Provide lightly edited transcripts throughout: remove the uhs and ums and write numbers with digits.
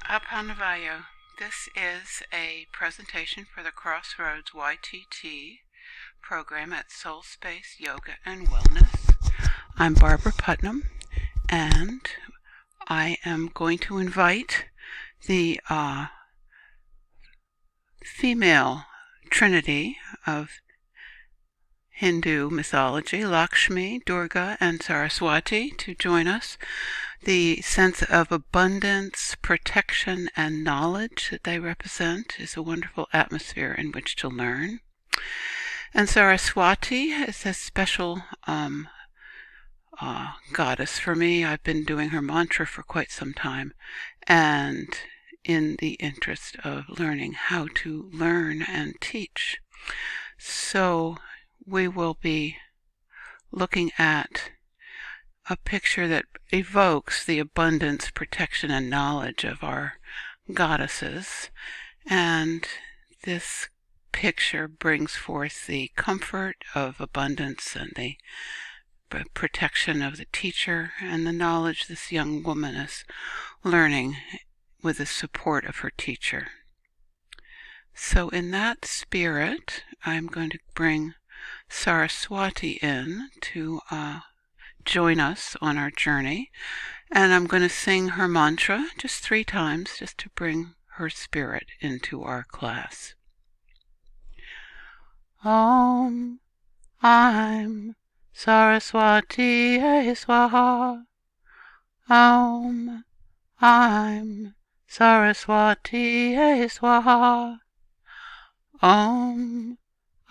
Apana Vayu. This is a presentation for the Crossroads YTT program at Soul Space Yoga and Wellness. I'm Barbara Putnam, and I am going to invite the female trinity of Hindu mythology, Lakshmi, Durga, and Saraswati, to join us. The sense of abundance, protection, and knowledge that they represent is a wonderful atmosphere in which to learn. And Saraswati is a special goddess for me. I've been doing her mantra for quite some time, and in the interest of learning how to learn and teach. So we will be looking at a picture that evokes the abundance, protection, and knowledge of our goddesses. And this picture brings forth the comfort of abundance and the protection of the teacher and the knowledge this young woman is learning with the support of her teacher. So in that spirit, I'm going to bring Saraswati in to join us on our journey, and I'm going to sing her mantra just 3 times just to bring her spirit into our class. Om I'm Saraswati Swaha. Om I'm Saraswati Swaha. Om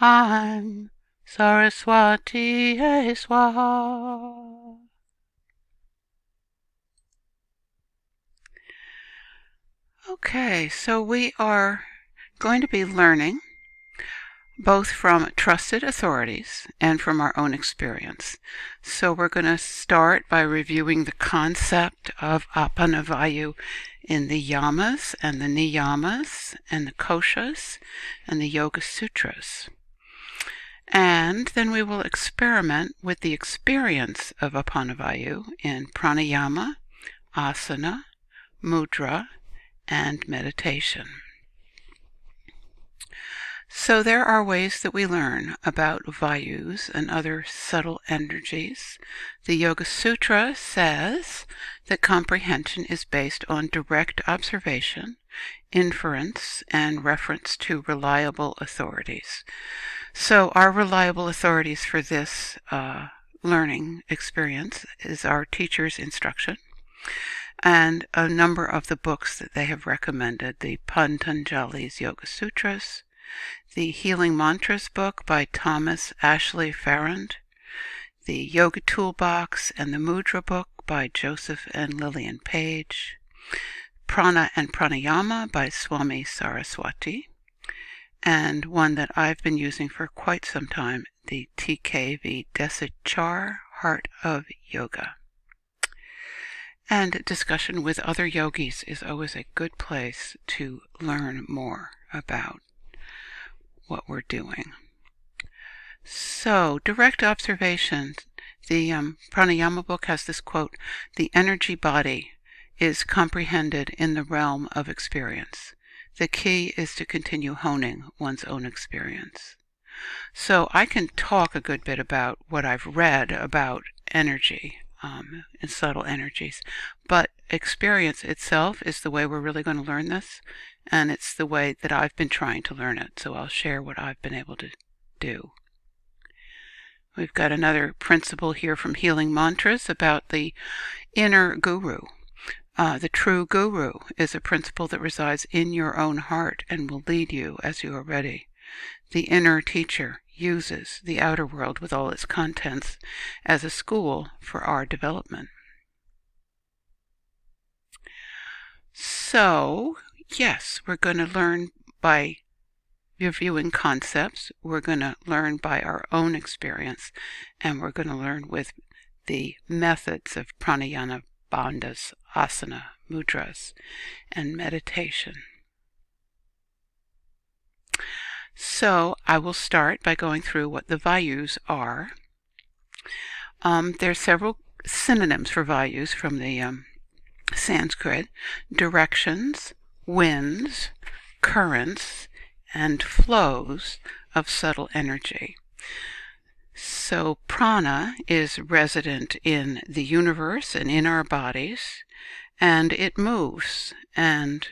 I'm Saraswati Swaha. Okay, so we are going to be learning both from trusted authorities and from our own experience. So we're going to start by reviewing the concept of Apana Vayu in the yamas and the niyamas and the koshas and the Yoga Sutras. And then we will experiment with the experience of Apana Vayu in pranayama, asana, mudra, and meditation. So there are ways that we learn about Vayus and other subtle energies. The Yoga Sutra says that comprehension is based on direct observation, inference, and reference to reliable authorities. So our reliable authorities for this learning experience is our teacher's instruction and a number of the books that they have recommended, the Patanjali's Yoga Sutras, the Healing Mantras book by Thomas Ashley Farrand, the Yoga Toolbox and the Mudra book by Joseph and Lillian Page, Prana and Pranayama by Swami Saraswati, and one that I've been using for quite some time, the TKV Desachar Heart of Yoga. And discussion with other yogis is always a good place to learn more about what we're doing. So, direct observation. The Pranayama book has this quote, "The energy body is comprehended in the realm of experience. The key is to continue honing one's own experience." So I can talk a good bit about what I've read about energy and subtle energies, but experience itself is the way we're really going to learn this, and it's the way that I've been trying to learn it, so I'll share what I've been able to do. We've got another principle here from Healing Mantras about the inner guru. The true guru is a principle that resides in your own heart and will lead you as you are ready. The inner teacher uses the outer world with all its contents as a school for our development. So, yes, we're going to learn by reviewing concepts, we're going to learn by our own experience, and we're going to learn with the methods of pranayama, bandhas, asana, mudras, and meditation. So I will start by going through what the Vayus are. There are several synonyms for Vayus from the Sanskrit, directions, winds, currents, and flows of subtle energy. So prana is resident in the universe and in our bodies, and it moves. And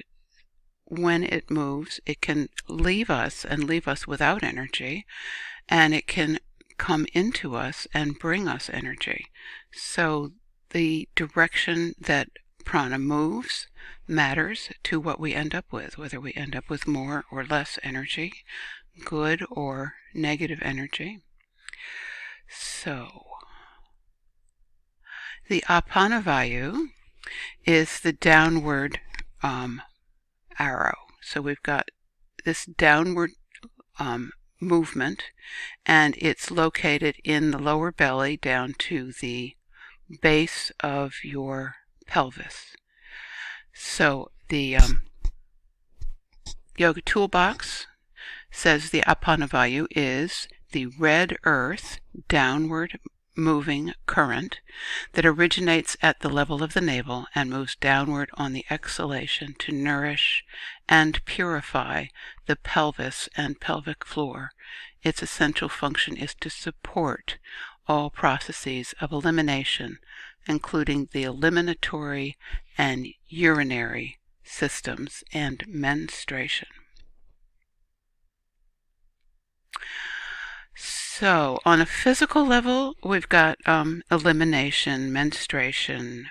when it moves, it can leave us and leave us without energy, and it can come into us and bring us energy. So the direction that prana moves matters to what we end up with, whether we end up with more or less energy, good or negative energy. So, the Apana Vayu is the downward arrow. So we've got this downward movement, and it's located in the lower belly down to the base of your pelvis. So the Yoga Toolbox says the Apana Vayu is the red earth downward moving current that originates at the level of the navel and moves downward on the exhalation to nourish and purify the pelvis and pelvic floor. Its essential function is to support all processes of elimination, including the eliminatory and urinary systems and menstruation. So on a physical level, we've got elimination, menstruation,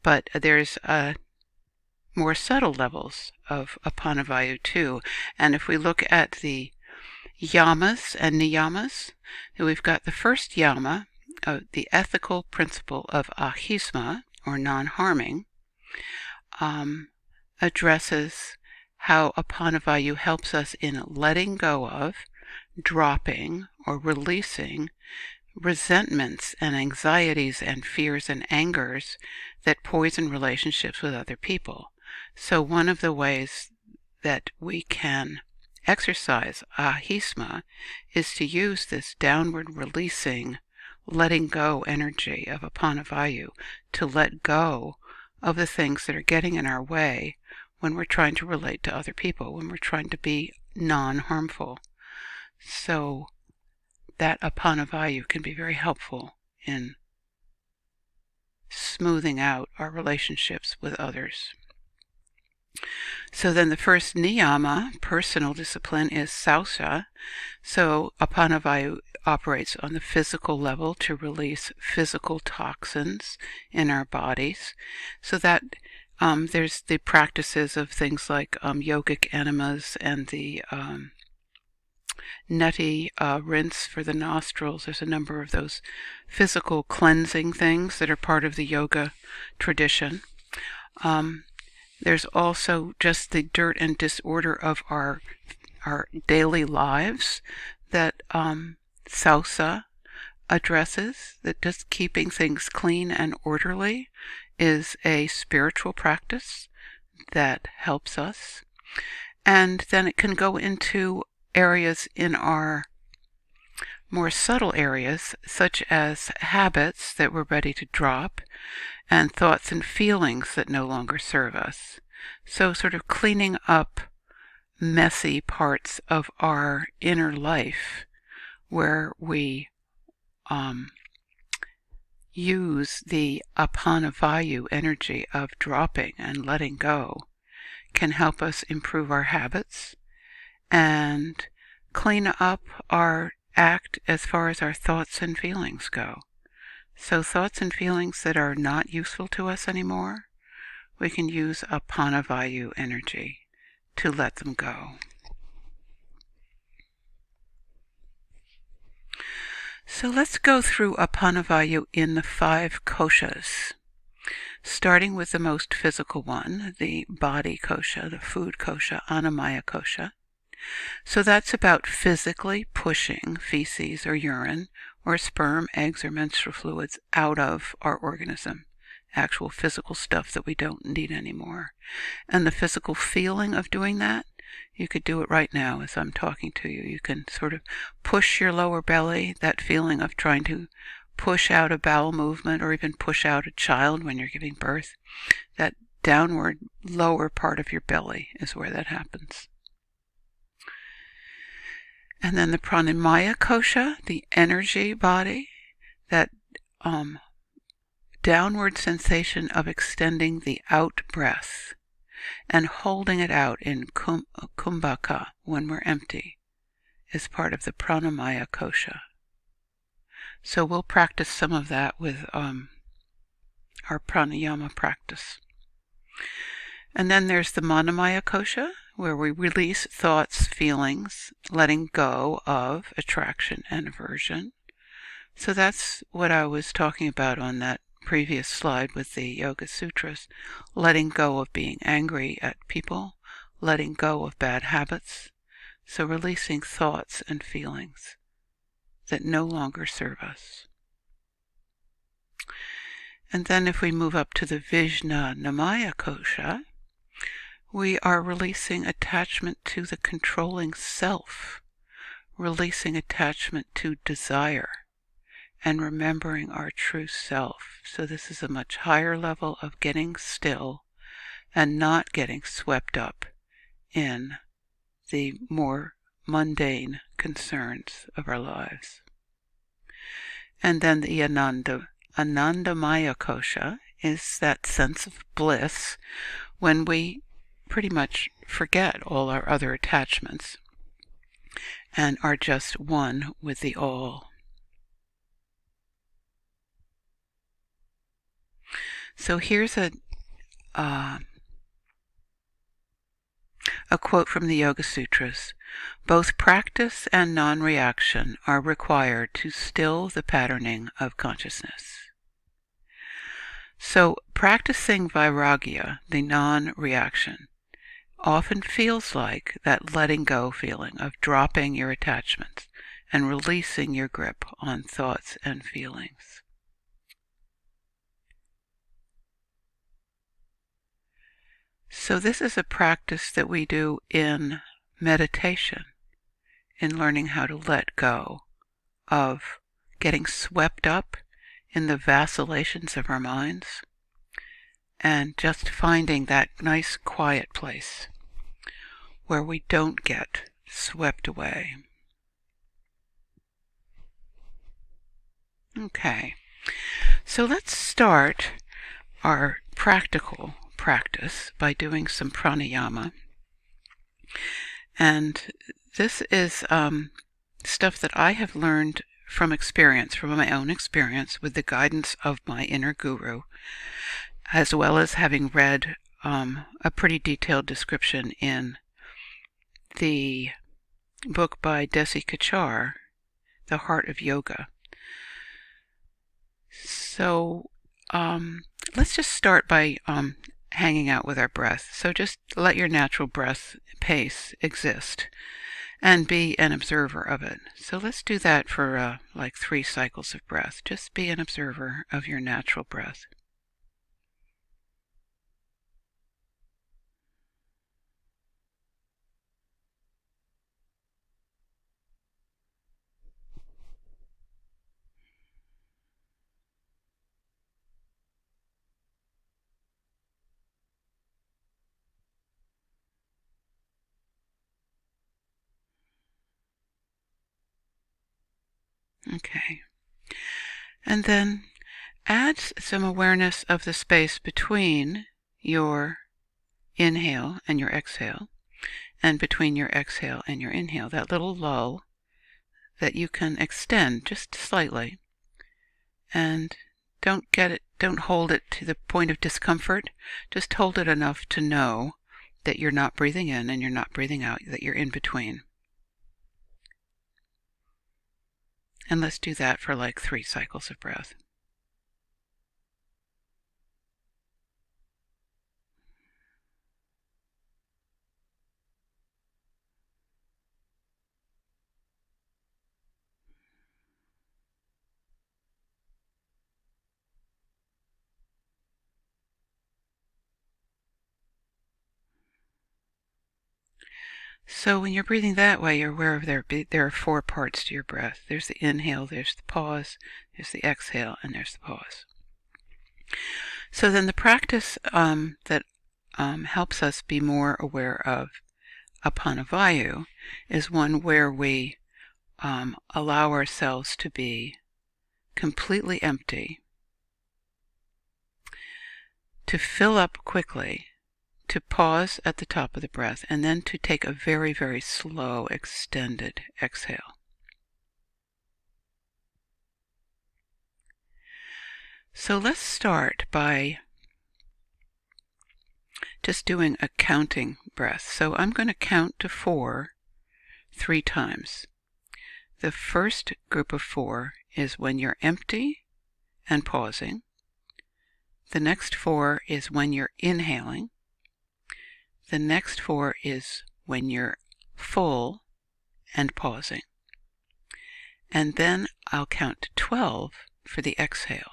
but there's more subtle levels of Apana Vayu too. And if we look at the yamas and niyamas, we've got the first yama, the ethical principle of ahisma, or non-harming, addresses how Apana Vayu helps us in letting go of, dropping, or releasing resentments and anxieties and fears and angers that poison relationships with other people. So one of the ways that we can exercise ahisma is to use this downward releasing, letting go energy of Apana Vayu to let go of the things that are getting in our way when we're trying to relate to other people, when we're trying to be non-harmful. So that Apana Vayu can be very helpful in smoothing out our relationships with others. So then the first niyama, personal discipline, is sausa. So Apana Vayu operates on the physical level to release physical toxins in our bodies. So that there's the practices of things like yogic enemas and the neti rinse for the nostrils. There's a number of those physical cleansing things that are part of the yoga tradition. There's also just the dirt and disorder of our daily lives that sausa addresses, that just keeping things clean and orderly is a spiritual practice that helps us. And then it can go into areas in our more subtle areas, such as habits that we're ready to drop and thoughts and feelings that no longer serve us. So sort of cleaning up messy parts of our inner life where we use the Apana Vayu energy of dropping and letting go can help us improve our habits and clean up our act as far as our thoughts and feelings go. So thoughts and feelings that are not useful to us anymore, we can use Apana Vayu energy to let them go. So let's go through Apana Vayu in the 5 koshas, starting with the most physical one, the body kosha, the food kosha, Annamaya kosha. So that's about physically pushing feces or urine or sperm, eggs, or menstrual fluids out of our organism, actual physical stuff that we don't need anymore. And the physical feeling of doing that, you could do it right now as I'm talking to you. You can sort of push your lower belly, that feeling of trying to push out a bowel movement or even push out a child when you're giving birth, that downward lower part of your belly is where that happens. And then the pranamaya kosha, the energy body, that downward sensation of extending the out breath and holding it out in kumbhaka when we're empty is part of the pranamaya kosha. So we'll practice some of that with our pranayama practice. And then there's the manamaya kosha, where we release thoughts, feelings, letting go of attraction and aversion. So that's what I was talking about on that previous slide with the Yoga Sutras, letting go of being angry at people, letting go of bad habits. So releasing thoughts and feelings that no longer serve us. And then if we move up to the Vijnanamaya kosha, we are releasing attachment to the controlling self, releasing attachment to desire, and remembering our true self. So this is a much higher level of getting still and not getting swept up in the more mundane concerns of our lives. And then the Anandamaya kosha is that sense of bliss when we pretty much forget all our other attachments and are just one with the all. So here's a quote from the Yoga Sutras. Both practice and non-reaction are required to still the patterning of consciousness. So practicing vairagya, the non-reaction, often feels like that letting go feeling of dropping your attachments and releasing your grip on thoughts and feelings. So this is a practice that we do in meditation, in learning how to let go of getting swept up in the vacillations of our minds and just finding that nice quiet place where we don't get swept away. Okay, so let's start our practical practice by doing some pranayama. And this is stuff that I have learned from experience, from my own experience with the guidance of my inner guru, as well as having read a pretty detailed description in the book by Desi Kachar, The Heart of Yoga. So let's just start by hanging out with our breath. So just let your natural breath pace exist and be an observer of it. So let's do that for like 3 cycles of breath. Just be an observer of your natural breath. Okay. And then add some awareness of the space between your inhale and your exhale, and between your exhale and your inhale, that little lull that you can extend just slightly. And don't hold it to the point of discomfort. Just hold it enough to know that you're not breathing in and you're not breathing out, that you're in between. And let's do that for like 3 cycles of breath. So when you're breathing that way, you're aware of there are four parts to your breath. There's the inhale, there's the pause, there's the exhale, and there's the pause. So then the practice that helps us be more aware of Apana Vayu is one where we allow ourselves to be completely empty, to fill up quickly, to pause at the top of the breath, and then to take a very, very slow, extended exhale. So let's start by just doing a counting breath. So I'm going to count to 4 3 times. The first group of 4 is when you're empty and pausing. The next 4 is when you're inhaling. The next 4 is when you're full and pausing. And then I'll count to 12 for the exhale.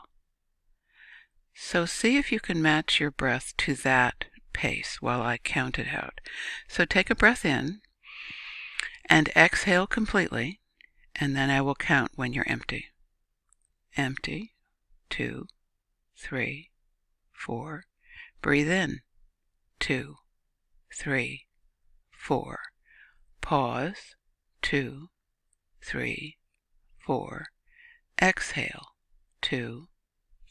So see if you can match your breath to that pace while I count it out. So take a breath in and exhale completely, and then I will count when you're empty. Empty, 2, 3, 4. Breathe in, 2, 3, 4. Pause, 2, 3, 4. Exhale, 2,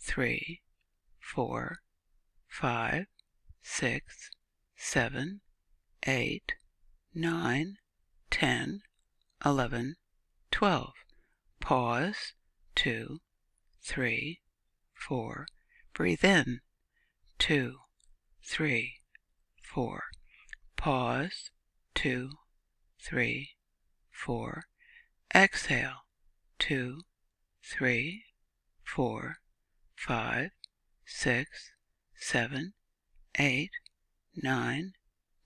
3, 4, 5, 6, 7, 8, 9, 10, 11, 12. Pause, 2, 3, 4. Breathe in, 2, 3, 4. Pause, 2, 3, 4. Exhale, 2, 3, 4, 5, 6, 7, 8, 9,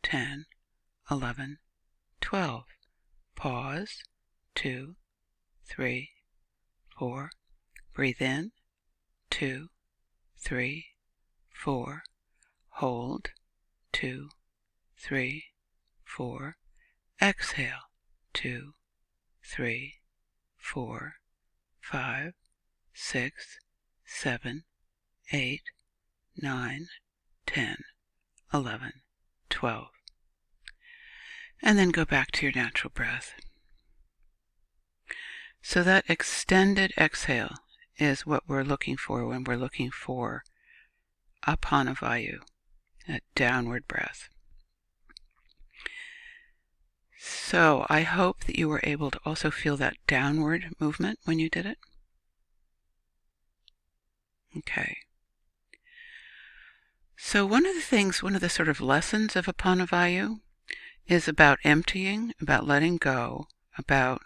10, 11, 12. Pause, 2, 3, 4. Breathe in, 2, 3, 4. Hold, 2, 3, 4. Exhale, 2, 3, 4, 5, 6, 7, 8, 9, 10, 11, 12. And then go back to your natural breath. So that extended exhale is what we're looking for when we're looking for Apana Vayu, that downward breath. So I hope that you were able to also feel that downward movement when you did it. Okay. So one of the sort of lessons of Apana Vayu is about emptying, about letting go, about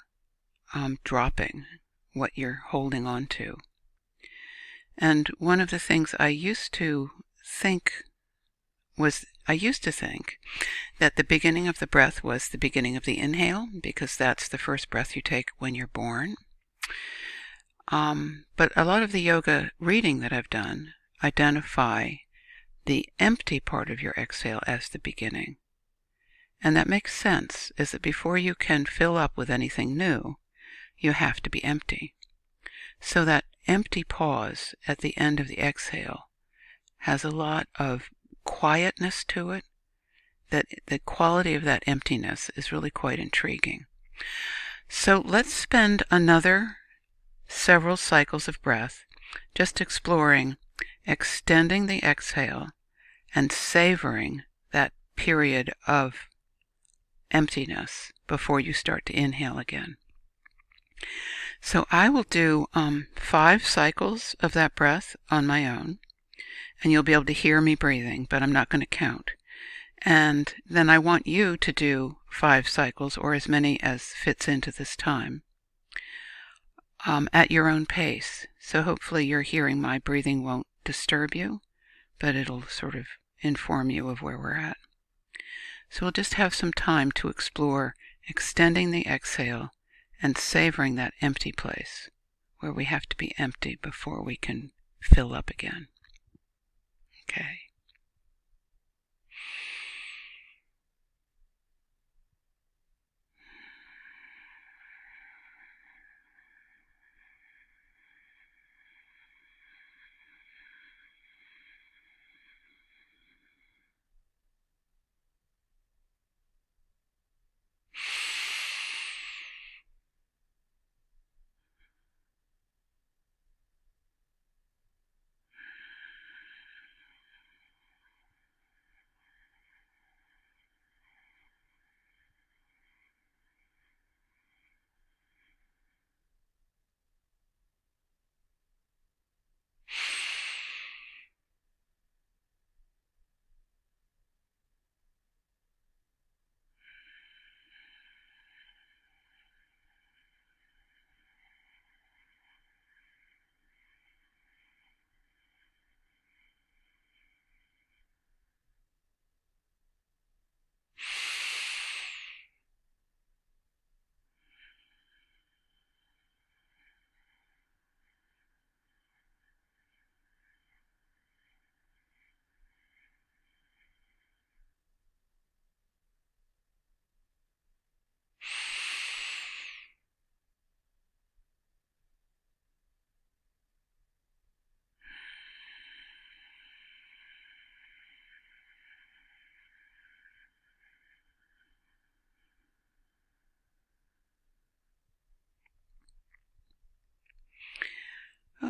dropping what you're holding on to. And one of the things I used to think that the beginning of the breath was the beginning of the inhale, because that's the first breath you take when you're born. But a lot of the yoga reading that I've done identify the empty part of your exhale as the beginning. And that makes sense, is that before you can fill up with anything new, you have to be empty. So that empty pause at the end of the exhale has a lot of quietness to it. That the quality of that emptiness is really quite intriguing. So let's spend another several cycles of breath just exploring extending the exhale and savoring that period of emptiness before you start to inhale again. So I will do 5 cycles of that breath on my own, and you'll be able to hear me breathing, but I'm not going to count. And then I want you to do 5 cycles, or as many as fits into this time, at your own pace. So hopefully your hearing my breathing won't disturb you, but it'll sort of inform you of where we're at. So we'll just have some time to explore extending the exhale and savoring that empty place where we have to be empty before we can fill up again. Okay.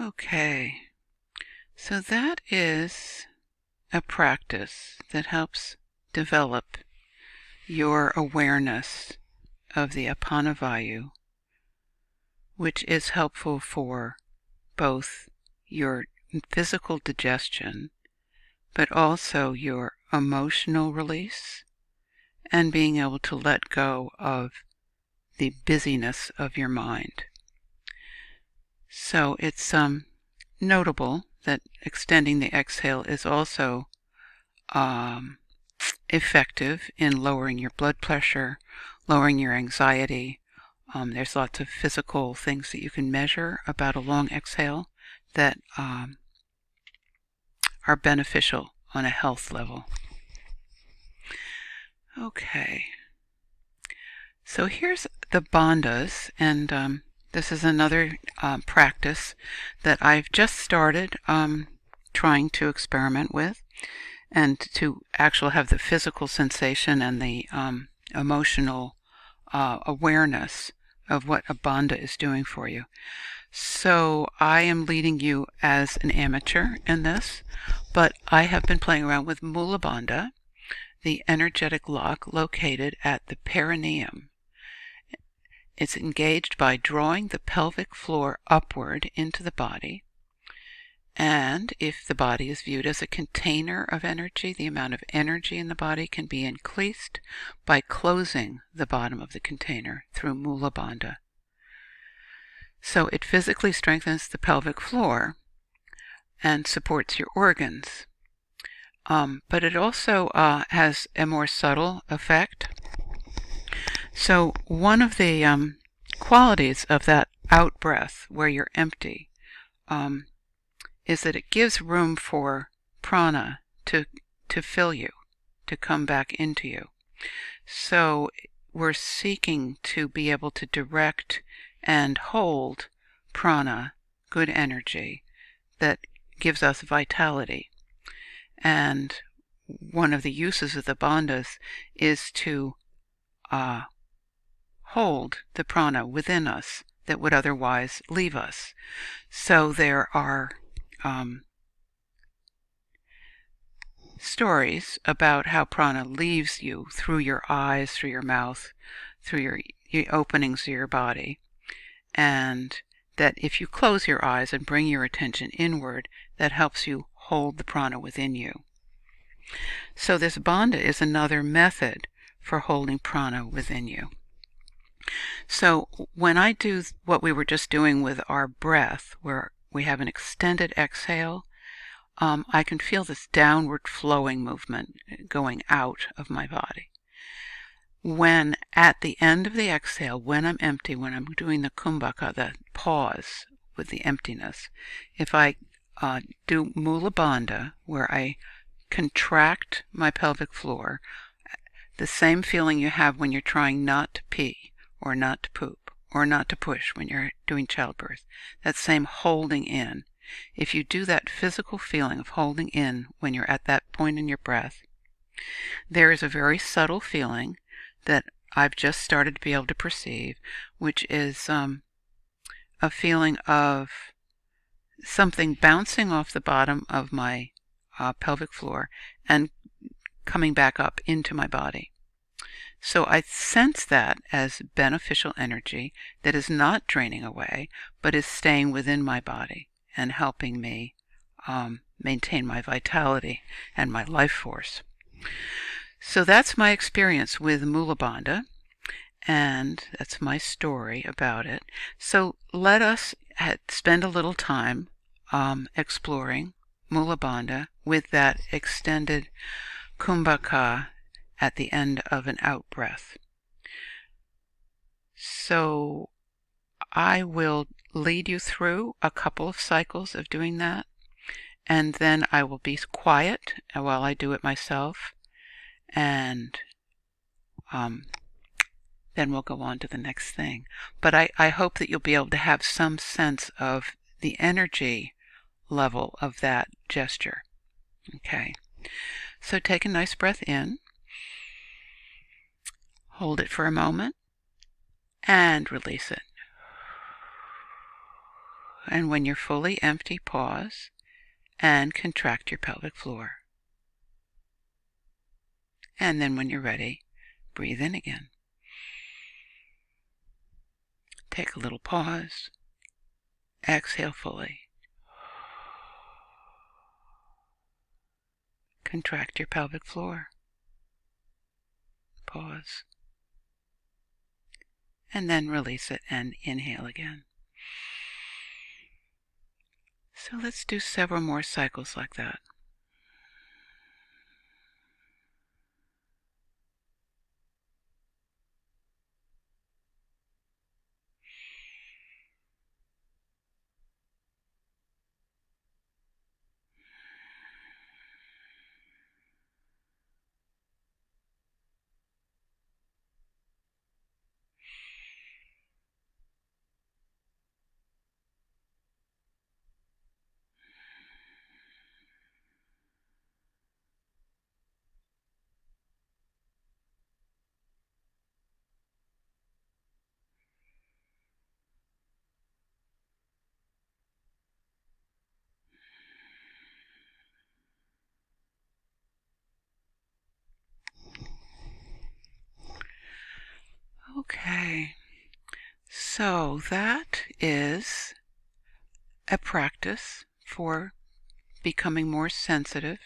Okay, so that is a practice that helps develop your awareness of the Apana Vayu, which is helpful for both your physical digestion, but also your emotional release and being able to let go of the busyness of your mind. So it's notable that extending the exhale is also effective in lowering your blood pressure, lowering your anxiety. There's lots of physical things that you can measure about a long exhale that are beneficial on a health level. Okay, so here's the bandhas, and this is another practice that I've just started trying to experiment with, and to actually have the physical sensation and the emotional awareness of what a bandha is doing for you. So I am leading you as an amateur in this, but I have been playing around with Mula Bandha, the energetic lock located at the perineum. It's engaged by drawing the pelvic floor upward into the body. And if the body is viewed as a container of energy, the amount of energy in the body can be increased by closing the bottom of the container through Mula Bandha. So it physically strengthens the pelvic floor and supports your organs. But it also has a more subtle effect. So one of the qualities of that out breath, where you're empty, is that it gives room for prana to fill you, to come back into you. So we're seeking to be able to direct and hold prana, good energy, that gives us vitality. And one of the uses of the bandhas is to hold the prana within us that would otherwise leave us. So there are stories about how prana leaves you through your eyes, through your mouth, through your openings of your body, and that if you close your eyes and bring your attention inward, that helps you hold the prana within you. So this bandha is another method for holding prana within you. So when I do what we were just doing with our breath, where we have an extended exhale, I can feel this downward flowing movement going out of my body. When at the end of the exhale, when I'm empty, when I'm doing the kumbhaka, the pause with the emptiness, if I do Mula Bandha, where I contract my pelvic floor, the same feeling you have when you're trying not to pee or not to poop or not to push when you're doing childbirth, that same holding in. If you do that physical feeling of holding in when you're at that point in your breath, there is a very subtle feeling that I've just started to be able to perceive, which is a feeling of something bouncing off the bottom of my pelvic floor and coming back up into my body. So I sense that as beneficial energy that is not draining away, but is staying within my body and helping me maintain my vitality and my life force. So that's my experience with Mula Bandha, and that's my story about it. So let us spend a little time exploring Mula Bandha with that extended kumbhaka at the end of an out breath. So I will lead you through a couple of cycles of doing that, and then I will be quiet while I do it myself, and then we'll go on to the next thing. But I hope that you'll be able to have some sense of the energy level of that gesture. Okay, so take a nice breath in, hold it for a moment, and release it. And when you're fully empty, pause and contract your pelvic floor. And then when you're ready, breathe in again. Take a little pause. Exhale fully. Contract your pelvic floor. Pause. And then release it and inhale again. So let's do several more cycles like that. Okay, so that is a practice for becoming more sensitive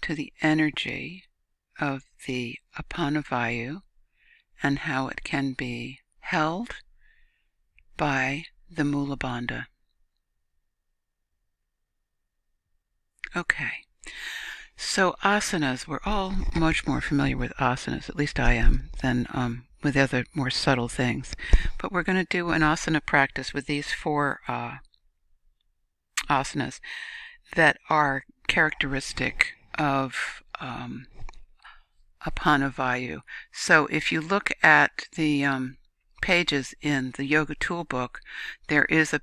to the energy of the Apana Vayu and how it can be held by the Mula Bandha. Okay, so asanas, we're all much more familiar with asanas, at least I am, than with other more subtle things. But we're going to do an asana practice with these four asanas that are characteristic of Apana Vayu. So if you look at the pages in the Yoga Toolbook, there is a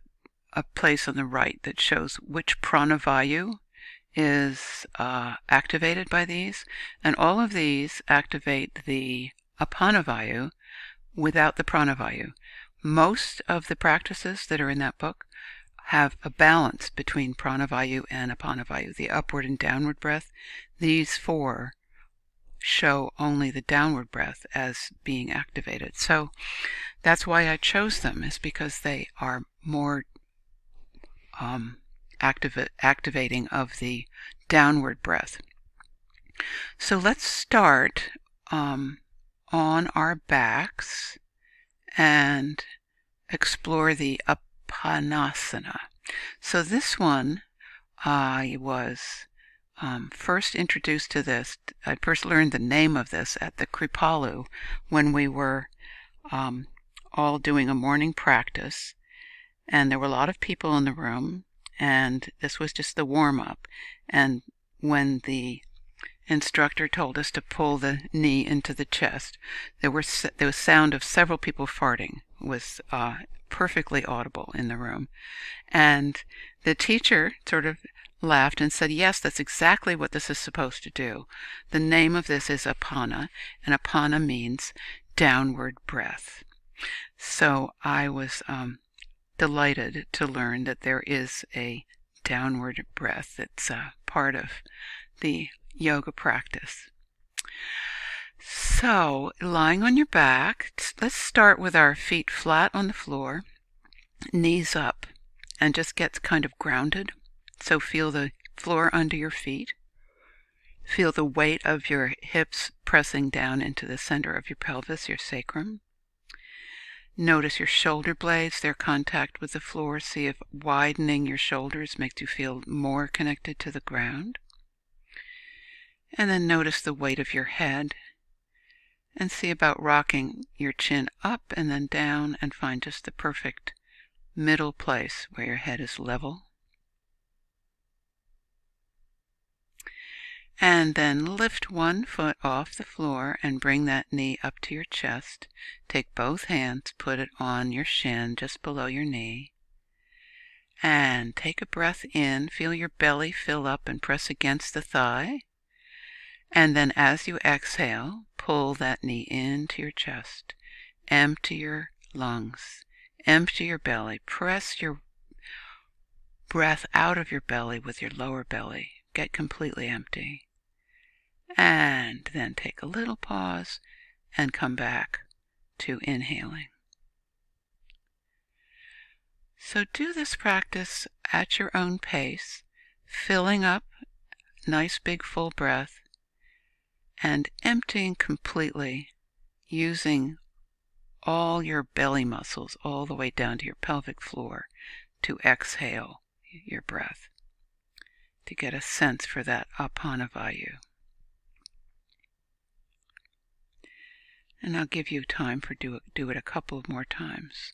place on the right that shows which prana vayu is activated by these, and all of these activate the Apana Vayu without the prana vayu. Most of the practices that are in that book have a balance between prana vayu and Apana Vayu, the upward and downward breath. These four show only the downward breath as being activated. So that's why I chose them, is because they are more activating of the downward breath. So let's start on our backs and explore the Apanasana. So this one, I was first introduced to this. I first learned the name of this at the Kripalu when we were all doing a morning practice, and there were a lot of people in the room, and this was just the warm-up. And when the instructor told us to pull the knee into the chest, there was sound of several people farting. It was perfectly audible in the room. And the teacher sort of laughed and said, yes, that's exactly what this is supposed to do. The name of this is Apana, and Apana means downward breath. So I was delighted to learn that there is a downward breath that's part of the yoga practice. So, lying on your back, let's start with our feet flat on the floor, knees up, and just get kind of grounded. So feel the floor under your feet. Feel the weight of your hips pressing down into the center of your pelvis, your sacrum. Notice your shoulder blades, their contact with the floor. See if widening your shoulders makes you feel more connected to the ground. And then notice the weight of your head. And see about rocking your chin up and then down, and find just the perfect middle place where your head is level. And then lift one foot off the floor and bring that knee up to your chest. Take both hands, put it on your shin just below your knee. And take a breath in. Feel your belly fill up and press against the thigh. And then as you exhale, pull that knee into your chest. Empty your lungs. Empty your belly. Press your breath out of your belly with your lower belly. Get completely empty. And then take a little pause and come back to inhaling. So do this practice at your own pace, filling up nice big full breath and emptying completely, using all your belly muscles all the way down to your pelvic floor to exhale your breath, to get a sense for that Apana Vayu. And I'll give you time for do it a couple of more times.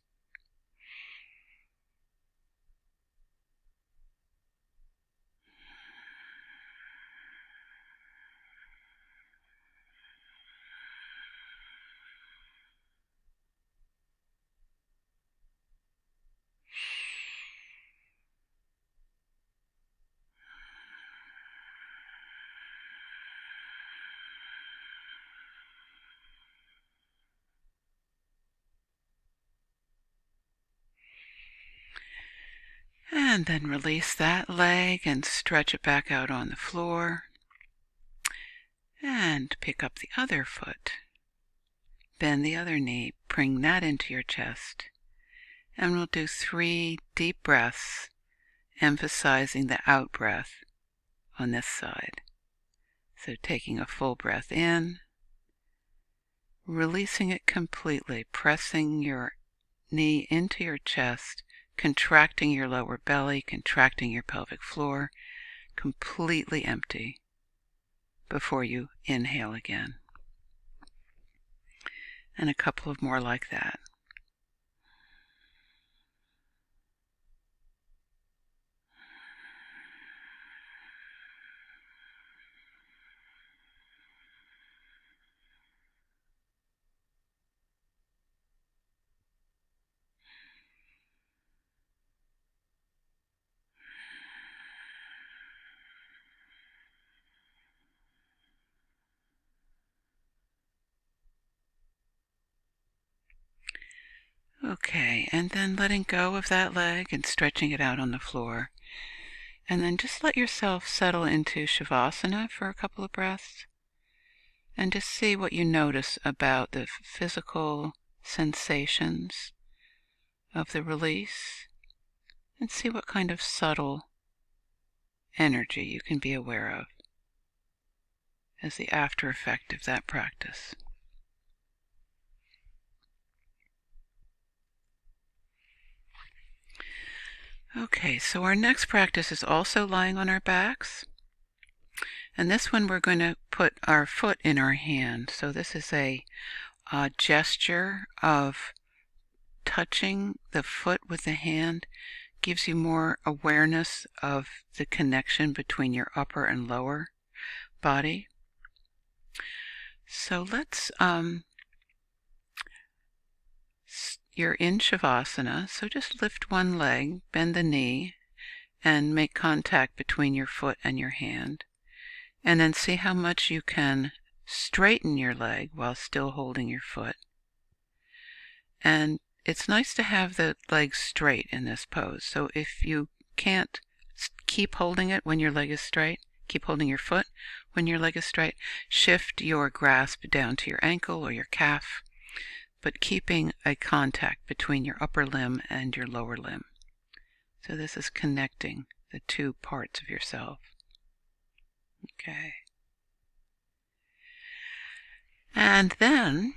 And then release that leg and stretch it back out on the floor. And pick up the other foot. Bend the other knee. Bring that into your chest. And we'll do 3 deep breaths, emphasizing the out breath on this side. So taking a full breath in, releasing it completely, pressing your knee into your chest, contracting your lower belly, contracting your pelvic floor, completely empty before you inhale again. And a couple of more like that. Okay, and then letting go of that leg and stretching it out on the floor. And then just let yourself settle into Shavasana for a couple of breaths. And just see what you notice about the physical sensations of the release. And see what kind of subtle energy you can be aware of as the after effect of that practice. Okay, so our next practice is also lying on our backs. And this one we're going to put our foot in our hand. So this is a gesture of touching the foot with the hand. Gives you more awareness of the connection between your upper and lower body. So let's, you're in Shavasana, so just lift one leg, bend the knee, and make contact between your foot and your hand. And then see how much you can straighten your leg while still holding your foot. And it's nice to have the leg straight in this pose. So if you can't keep holding it when your leg is straight, keep holding your foot when your leg is straight, shift your grasp down to your ankle or your calf, but keeping a contact between your upper limb and your lower limb. So this is connecting the two parts of yourself. Okay. And then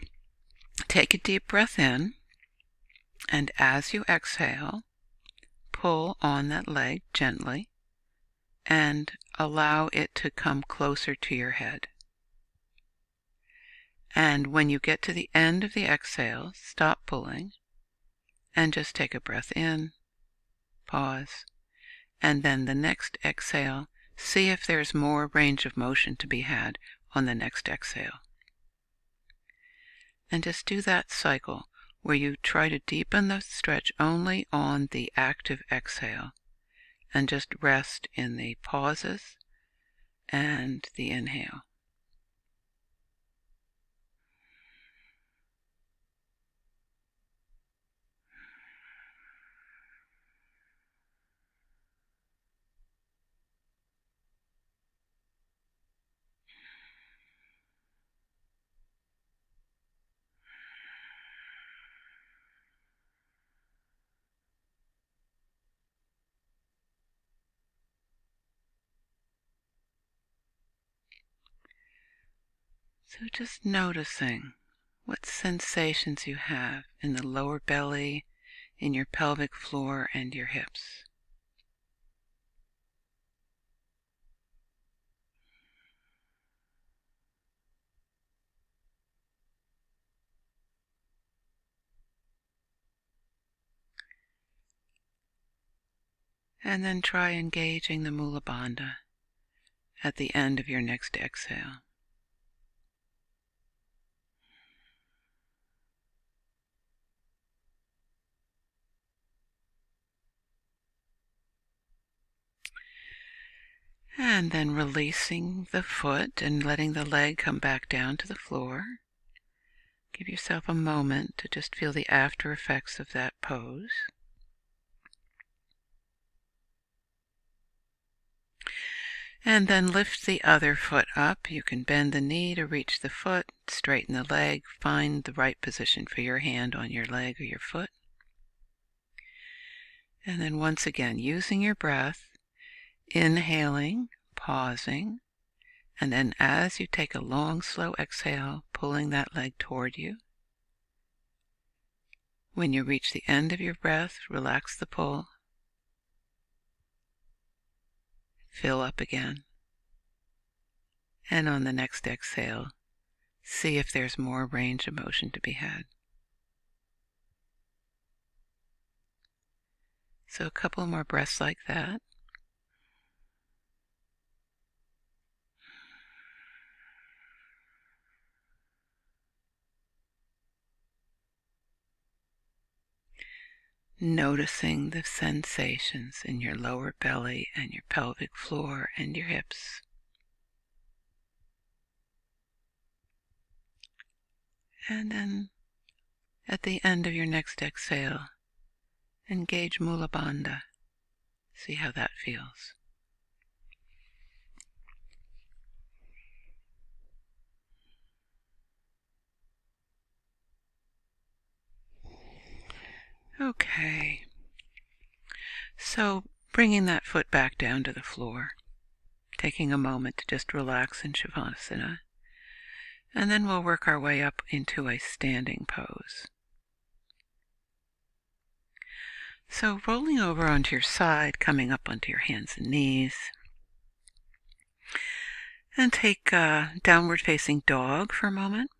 take a deep breath in, and as you exhale, pull on that leg gently and allow it to come closer to your head. And when you get to the end of the exhale, stop pulling and just take a breath in, pause, and then the next exhale, see if there's more range of motion to be had on the next exhale. And just do that cycle where you try to deepen the stretch only on the active exhale and just rest in the pauses and the inhale. So just noticing what sensations you have in the lower belly, in your pelvic floor, and your hips. And then try engaging the Mula Bandha at the end of your next exhale. And then releasing the foot and letting the leg come back down to the floor. Give yourself a moment to just feel the after effects of that pose. And then lift the other foot up. You can bend the knee to reach the foot, straighten the leg, find the right position for your hand on your leg or your foot. And then once again, using your breath, inhaling, pausing, and then as you take a long, slow exhale, pulling that leg toward you. When you reach the end of your breath, relax the pull. Fill up again. And on the next exhale, see if there's more range of motion to be had. So a couple more breaths like that. Noticing the sensations in your lower belly and your pelvic floor and your hips. And then at the end of your next exhale, engage Mula Bandha. See how that feels. Okay. So bringing that foot back down to the floor, taking a moment to just relax in Shavasana, and then we'll work our way up into a standing pose. So rolling over onto your side, coming up onto your hands and knees, and take a downward facing dog for a moment.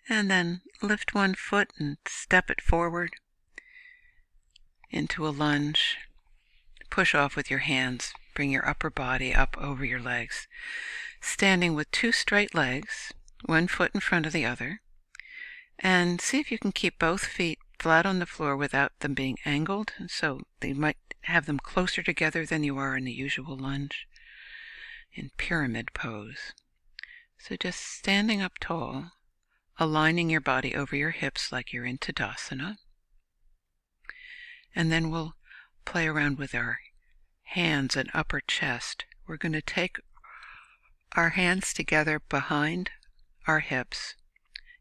And then lift one foot and step it forward into a lunge. Push off with your hands. Bring your upper body up over your legs. Standing with two straight legs, one foot in front of the other. And see if you can keep both feet flat on the floor without them being angled. So they might have them closer together than you are in the usual lunge. In pyramid pose. So just standing up tall, aligning your body over your hips like you're in Tadasana. And then we'll play around with our hands and upper chest. We're going to take our hands together behind our hips.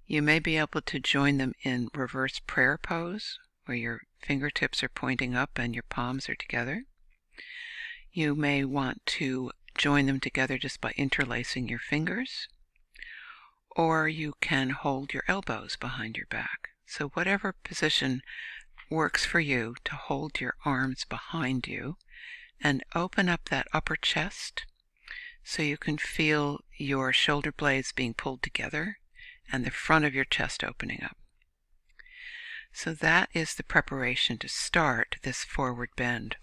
You may be able to join them in reverse prayer pose, where your fingertips are pointing up and your palms are together. You may want to join them together just by interlacing your fingers. Or you can hold your elbows behind your back. So whatever position works for you to hold your arms behind you and open up that upper chest so you can feel your shoulder blades being pulled together and the front of your chest opening up. So that is the preparation to start this forward bend.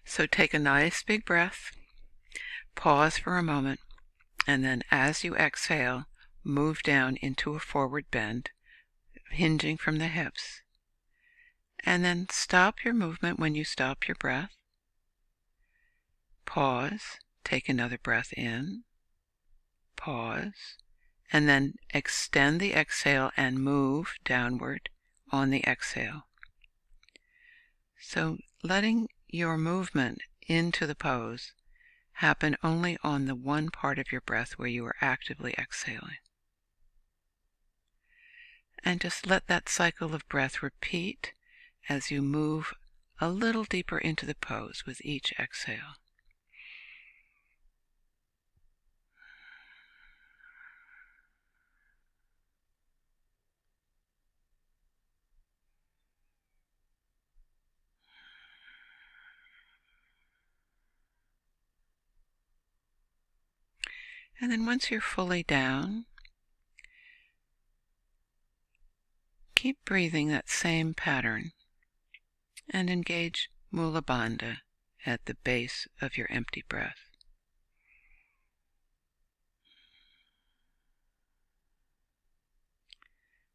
So take a nice big breath, pause for a moment, and then as you exhale, move down into a forward bend, hinging from the hips. And then stop your movement when you stop your breath. Pause, take another breath in, pause, and then extend the exhale and move downward on the exhale. So letting your movement into the pose happen only on the one part of your breath where you are actively exhaling. And just let that cycle of breath repeat as you move a little deeper into the pose with each exhale. And then once you're fully down, keep breathing that same pattern and engage Mula Bandha at the base of your empty breath.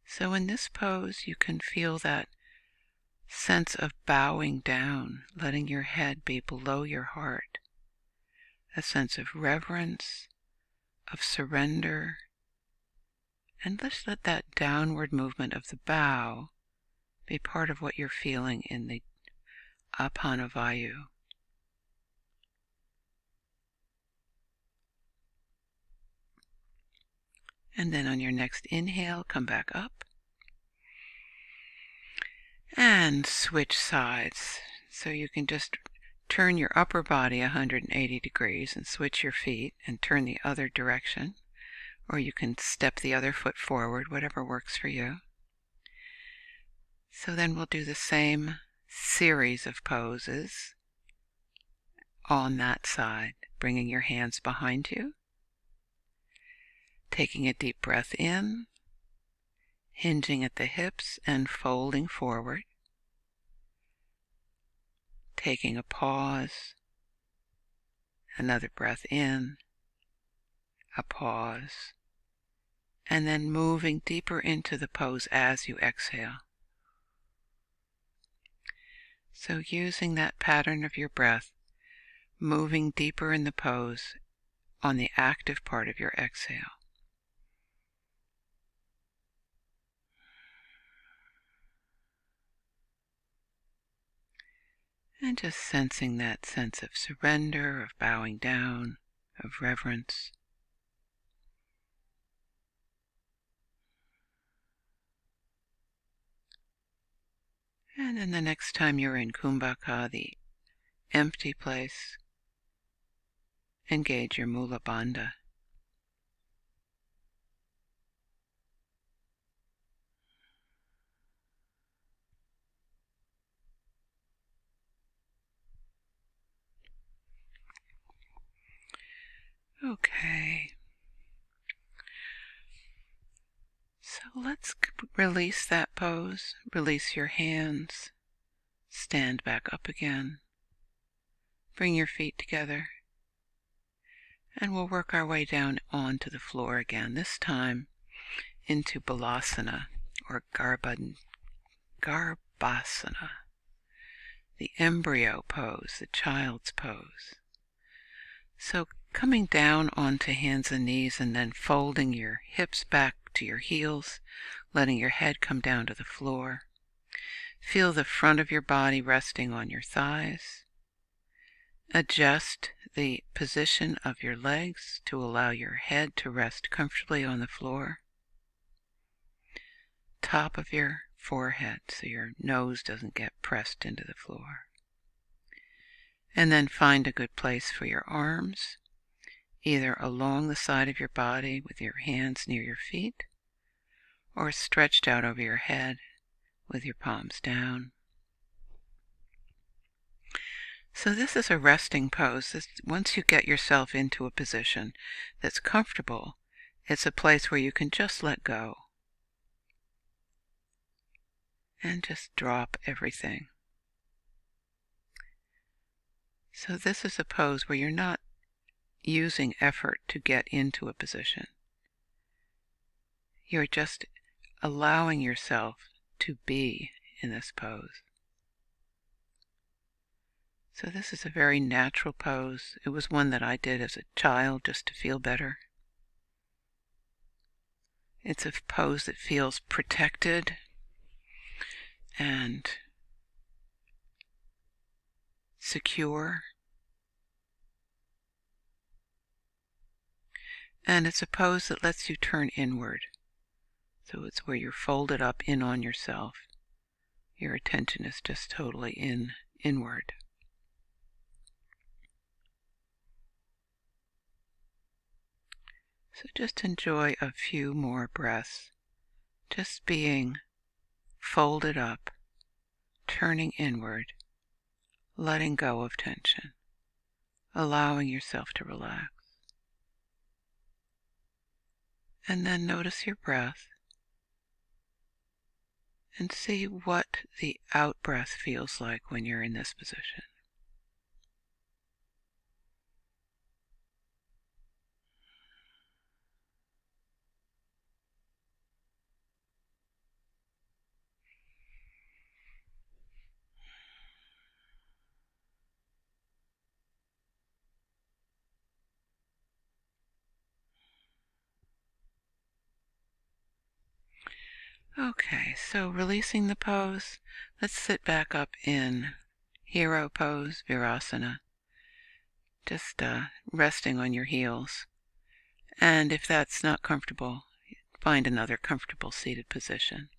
So in this pose, you can feel that sense of bowing down, letting your head be below your heart, a sense of reverence, of surrender, and just let that downward movement of the bow be part of what you're feeling in the Apana Vayu. And then on your next inhale, come back up and switch sides. So you can just turn your upper body 180 degrees and switch your feet and turn the other direction. Or you can step the other foot forward, whatever works for you. So then we'll do the same series of poses on that side, bringing your hands behind you, taking a deep breath in, hinging at the hips and folding forward, taking a pause, another breath in, a pause, and then moving deeper into the pose as you exhale. So using that pattern of your breath, moving deeper in the pose on the active part of your exhale. And just sensing that sense of surrender, of bowing down, of reverence. And then the next time you're in Kumbhaka, the empty place, engage your Mula Bandha. Okay. So let's release that pose. Release your hands. Stand back up again. Bring your feet together. And we'll work our way down onto the floor again, this time into Balasana or Garbhasana, the embryo pose, the child's pose. So coming down onto hands and knees and then folding your hips back to your heels, letting your head come down to the floor. Feel the front of your body resting on your thighs. Adjust the position of your legs to allow your head to rest comfortably on the floor. Top of your forehead so your nose doesn't get pressed into the floor. And then find a good place for your arms, either along the side of your body with your hands near your feet, or stretched out over your head with your palms down. So this is a resting pose. Once you get yourself into a position that's comfortable, it's a place where you can just let go and just drop everything. So this is a pose where you're not using effort to get into a position. You're just allowing yourself to be in this pose. So this is a very natural pose. It was one that I did as a child just to feel better. It's a pose that feels protected and secure. And it's a pose that lets you turn inward. So it's where you're folded up in on yourself. Your attention is just totally inward. So just enjoy a few more breaths, just being folded up, turning inward, letting go of tension, allowing yourself to relax. And then notice your breath and see what the out-breath feels like when you're in this position. Okay, so releasing the pose, let's sit back up in hero pose, Virasana, just resting on your heels. And if that's not comfortable, find another comfortable seated position.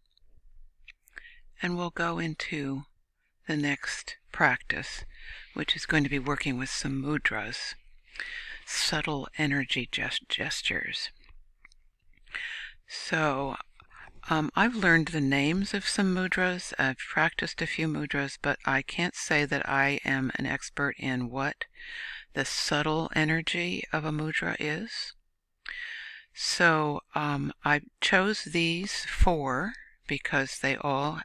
And we'll go into the next practice, which is going to be working with some mudras, subtle energy gestures. So I've learned the names of some mudras. I've practiced a few mudras, but I can't say that I am an expert in what the subtle energy of a mudra is. So I chose these 4 because they all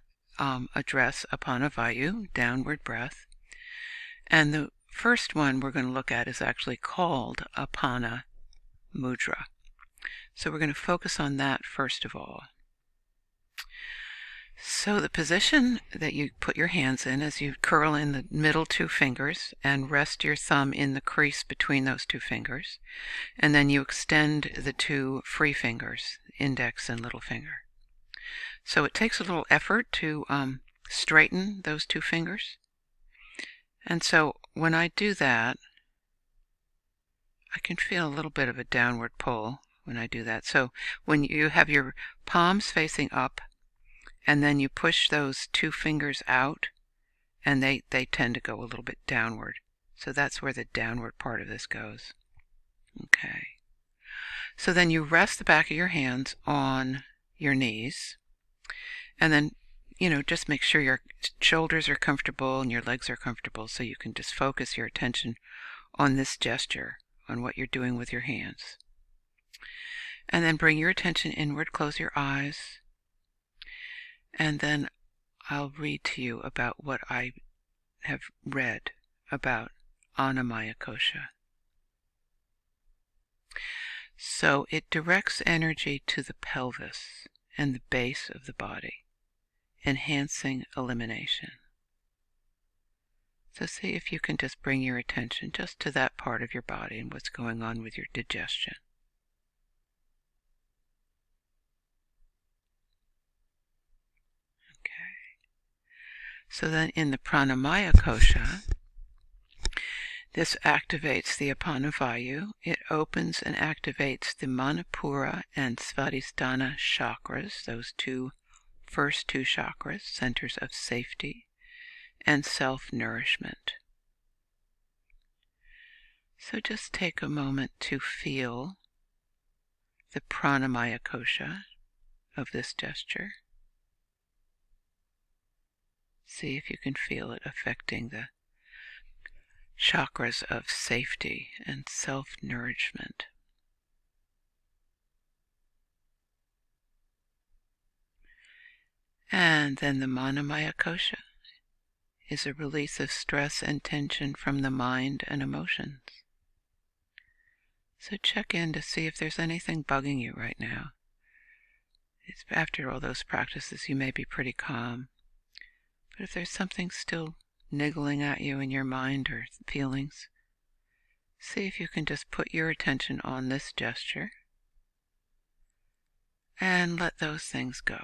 address Apana Vayu, downward breath. And the first one we're going to look at is actually called Apana Mudra. So we're going to focus on that first of all. So the position that you put your hands in is you curl in the middle 2 fingers and rest your thumb in the crease between those 2 fingers. And then you extend the 2 free fingers, index and little finger. So it takes a little effort to straighten those 2 fingers. And so when I do that, I can feel a little bit of a downward pull when I do that. So when you have your palms facing up, and then you push those 2 fingers out, and they tend to go a little bit downward. So that's where the downward part of this goes. Okay. So then you rest the back of your hands on your knees, and then, just make sure your shoulders are comfortable and your legs are comfortable, so you can just focus your attention on this gesture, on what you're doing with your hands. And then bring your attention inward, close your eyes, and then I'll read to you about what I have read about Annamaya Kosha. So it directs energy to the pelvis and the base of the body, enhancing elimination. So see if you can just bring your attention just to that part of your body and what's going on with your digestion. So then in the Pranamaya Kosha, this activates the Apana Vayu. It opens and activates the Manipura and Svadhisthana chakras, those first two chakras, centers of safety and self-nourishment. So just take a moment to feel the Pranamaya Kosha of this gesture. See if you can feel it affecting the chakras of safety and self-nourishment. And then the Manomaya Kosha is a release of stress and tension from the mind and emotions. So check in to see if there's anything bugging you right now. After all those practices, you may be pretty calm. But if there's something still niggling at you in your mind or feelings, see if you can just put your attention on this gesture and let those things go.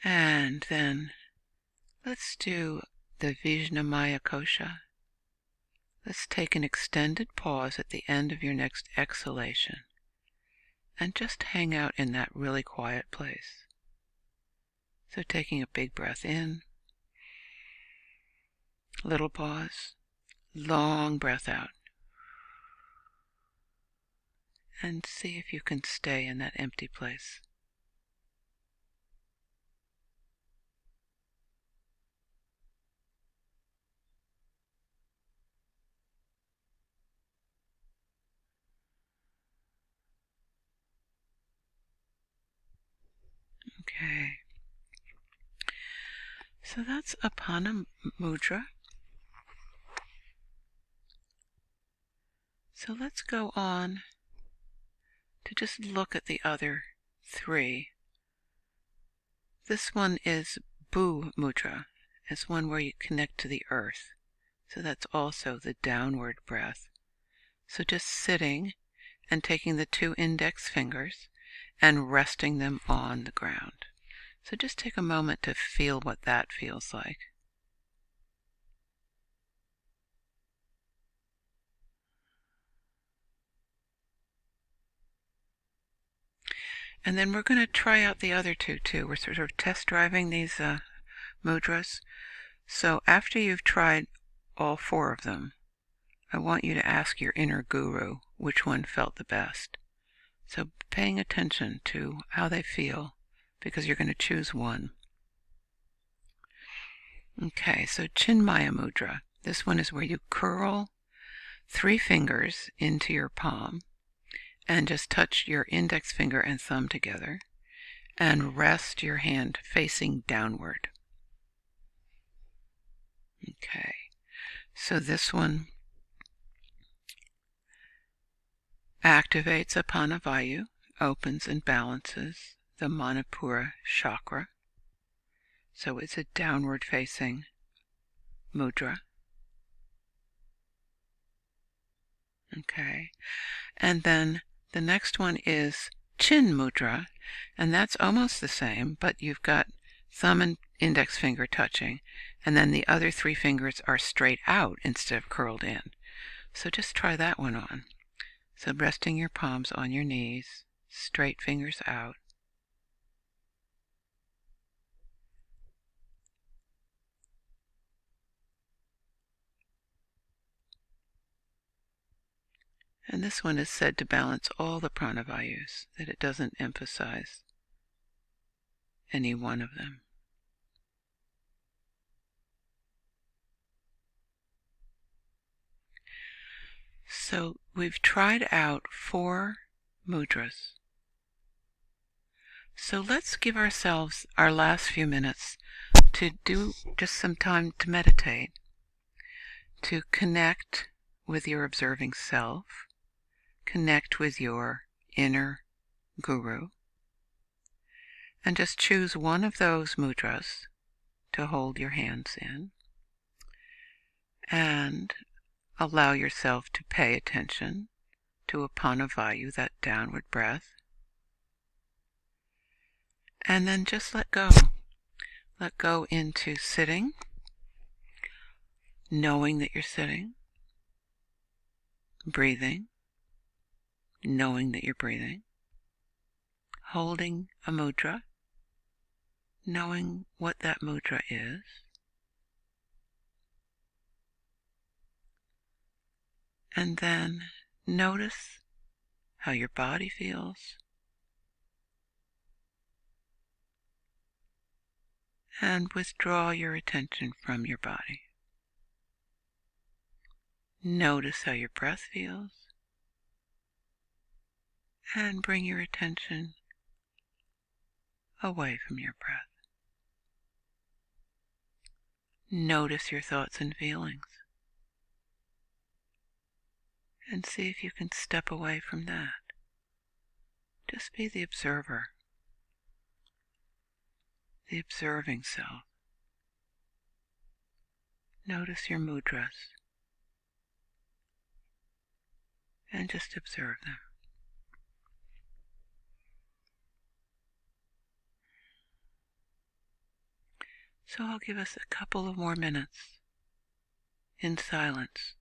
And then let's do the Vijnamaya Kosha. Let's take an extended pause at the end of your next exhalation and just hang out in that really quiet place. So taking a big breath in, little pause, long breath out, and see if you can stay in that empty place. So that's Apana Mudra. So let's go on to just look at the other three. This one is Bu Mudra. It's one where you connect to the earth. So that's also the downward breath. So just sitting and taking the 2 index fingers and resting them on the ground. So just take a moment to feel what that feels like. And then we're going to try out the other two too. We're sort of test driving these mudras. So after you've tried all 4 of them, I want you to ask your inner guru which one felt the best. So paying attention to how they feel, because you're going to choose one. Okay, so Chinmaya Mudra. This one is where you curl 3 fingers into your palm and just touch your index finger and thumb together and rest your hand facing downward. Okay, so this one activates Apana Vayu, opens and balances the Manipura chakra. So it's a downward facing mudra. Okay, and then the next one is Chin Mudra, and that's almost the same, but you've got thumb and index finger touching, and then the other 3 fingers are straight out instead of curled in. So just try that one on. So resting your palms on your knees, straight fingers out. And this one is said to balance all the pranavayus, that it doesn't emphasize any one of them. So we've tried out 4 mudras. So let's give ourselves our last few minutes to do just some time to meditate, to connect with your observing self, connect with your inner guru, and just choose one of those mudras to hold your hands in, and allow yourself to pay attention to Apana Vayu, that downward breath, and then just let go. Let go into sitting, knowing that you're sitting, breathing, knowing that you're breathing, holding a mudra, knowing what that mudra is, and then notice how your body feels, and withdraw your attention from your body. Notice how your breath feels, and bring your attention away from your breath. Notice your thoughts and feelings, and see if you can step away from that. Just be the observer, the observing self. Notice your mudras, and just observe them. So I'll give us a couple of more minutes in silence.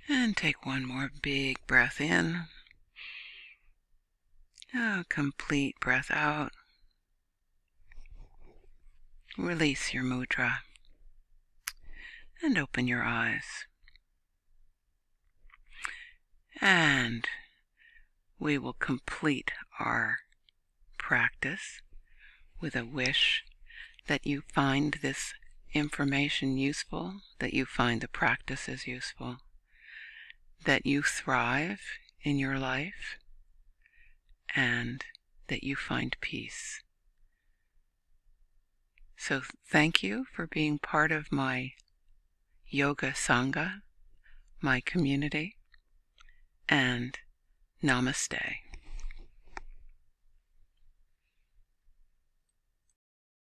And take one more big breath in. A complete breath out. Release your mudra and open your eyes. And we will complete our practice with a wish that you find this information useful, that you find the practices useful, that you thrive in your life, and that you find peace. So thank you for being part of my Yoga Sangha, my community, and Namaste.